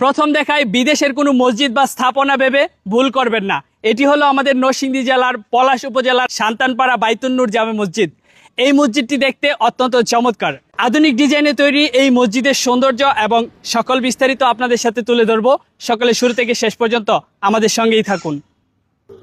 প্রথম দেখায় বিদেশের কোনো মসজিদ বা স্থাপনা ভেবে ভুল করবেন না। এটি হলো আমাদের নরসিংদী জেলার পলাশ উপজেলার সান্তানপাড়া বাইতুন্নুর জামে মসজিদ। এই মসজিদটি দেখতে অত্যন্ত চমৎকার। আধুনিক ডিজাইনে তৈরি এই মসজিদের সৌন্দর্য এবং সকল বিস্তারিত আপনাদের সাথে তুলে ধরবো। সকালে শুরু থেকে শেষ পর্যন্ত আমাদের সঙ্গেই থাকুন।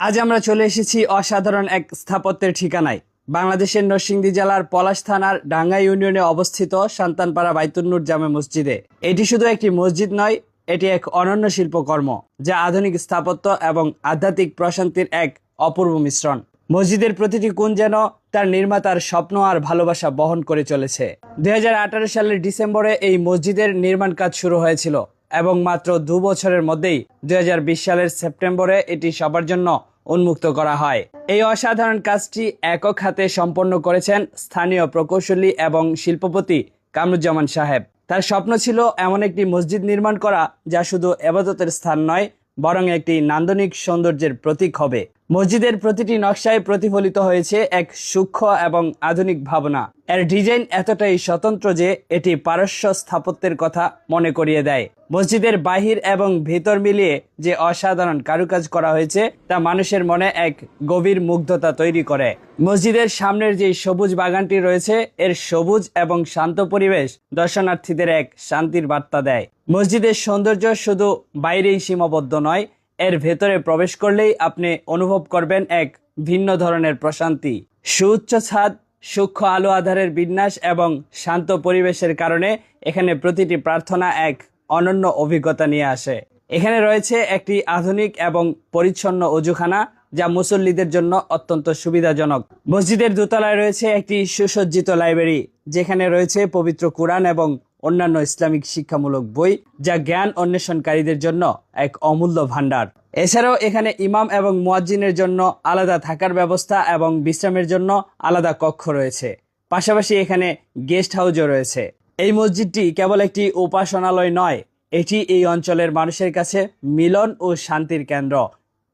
আজ আমরা চলে এসেছি অসাধারণ এক স্থাপত্যের ঠিকানায়। বাংলাদেশের নরসিংদী জেলার পলাশ থানার ডাঙ্গা ইউনিয়নে অবস্থিত সান্তানপাড়া বাইতুন্নুর জামে মসজিদে। এটি শুধু একটি মসজিদ নয়, এটি এক অনন্য শিল্পকর্ম যা আধুনিক স্থাপত্য এবং আধ্যাত্মিক প্রশান্তির এক অপূর্ব মিশ্রণ। মসজিদের প্রতিটি কোণ যেন তার নির্মাতার স্বপ্ন আর ভালোবাসা বহন করে চলেছে। 2018 সালের ডিসেম্বরে এই মসজিদের নির্মাণ কাজ শুরু হয়েছিল এবং মাত্র 2 বছরের মধ্যেই 2020 সালের সেপ্টেম্বরে এটি সবার জন্য উন্মুক্ত করা হয়। এই অসাধারণ কাজটি একক হাতে সম্পন্ন করেছেন স্থানীয় প্রকৌশলী এবং শিল্পপতি কামরুজ্জামান সাহেব। তার স্বপ্ন ছিল এমন একটি মসজিদ নির্মাণ করা যা শুধু ইবাদতের স্থান নয়, বরং একটি নান্দনিক সৌন্দর্যের প্রতীক হবে। মসজিদের প্রতিটি নকশায় প্রতিফলিত হয়েছে এক সূক্ষ্ম এবং আধুনিক ভাবনা। এর ডিজাইন এতটাই স্বতন্ত্র যে এটি পারস্য স্থাপত্যের কথা মনে করিয়ে দেয়। মসজিদের বাহির এবং ভেতর মিলিয়ে যে অসাধারণ কারুকাজ করা হয়েছে তা মানুষের মনে এক গভীর মুগ্ধতা তৈরি করে। মসজিদের সামনের যে সবুজ বাগানটি রয়েছে, এর সবুজ এবং শান্ত পরিবেশ দর্শনার্থীদের এক শান্তির বার্তা দেয়। মসজিদের সৌন্দর্য শুধু বাইরেই সীমাবদ্ধ নয়, এর ভেতরে প্রবেশ করলেই আপনি অনুভব করবেন এক ভিন্ন ধরনের প্রশান্তি। সুউচ্চ ছাদ, সূক্ষ্ম আলো আধারের বিন্যাস এবং শান্ত পরিবেশের কারণে এখানে প্রতিটি প্রার্থনা এক অনন্য অভিজ্ঞতা নিয়ে আসে। এখানে রয়েছে একটি আধুনিক এবং পরিচ্ছন্ন অজুখানা যা মুসল্লিদের জন্য অত্যন্ত সুবিধাজনক। মসজিদের দোতলায় রয়েছে একটি সুসজ্জিত লাইব্রেরি, যেখানে রয়েছে পবিত্র কুরআন এবং অন্যান্য ইসলামিক শিক্ষামূলক বই, যা জ্ঞান অন্বেষণকারীদের জন্য এক অমূল্য ভান্ডার। এছাড়াও এখানে ইমাম এবং মুয়াজ্জিনের জন্য আলাদা থাকার ব্যবস্থা এবং বিশ্রামের জন্য আলাদা কক্ষ রয়েছে। পাশাপাশি এখানে গেস্ট হাউসও রয়েছে। এই মসজিদটি কেবল একটি উপাসনালয় নয়, এটি এই অঞ্চলের মানুষের কাছে মিলন ও শান্তির কেন্দ্র।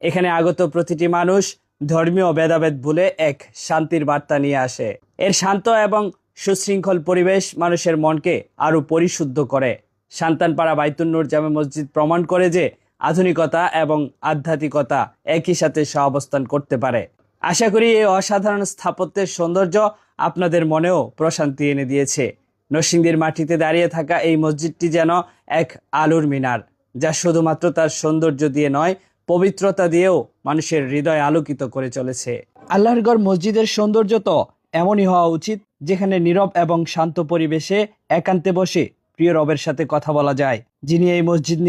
এখানে আগত প্রতিটি মানুষ ধর্মীয় ভেদাভেদ ভুলে এক শান্তির বার্তা নিয়ে আসে। এর শান্ত এবং সুশৃঙ্খল পরিবেশ মানুষের মনকে আরো পরিশুদ্ধ করে। সান্তানপাড়া বাইতুন্নুর জামে মসজিদ প্রমাণ করে যে আধুনিকতা এবং আধ্যাত্মিকতা একই সাথে সহাবস্থান করতে পারে। আশা করি এই অসাধারণ স্থাপত্যের সৌন্দর্য আপনাদের মনেও প্রশান্তি এনে দিয়েছে। নরসিংদীর মাটিতে দাঁড়িয়ে থাকা এই মসজিদটি যেন এক আলোর মিনার, যা শুধুমাত্র তার সৌন্দর্য দিয়ে নয়, পবিত্রতা দিয়েও মানুষের হৃদয় আলোকিত করে চলেছে। আল্লাহর ঘর মসজিদের সৌন্দর্য তো এমনই হওয়া উচিত, যেখানে নীরব এবং শান্ত পরিবেশে একান্তে বসে প্রিয় রবের সাথে কথা বলা যায়। যিনি এই মসজিদ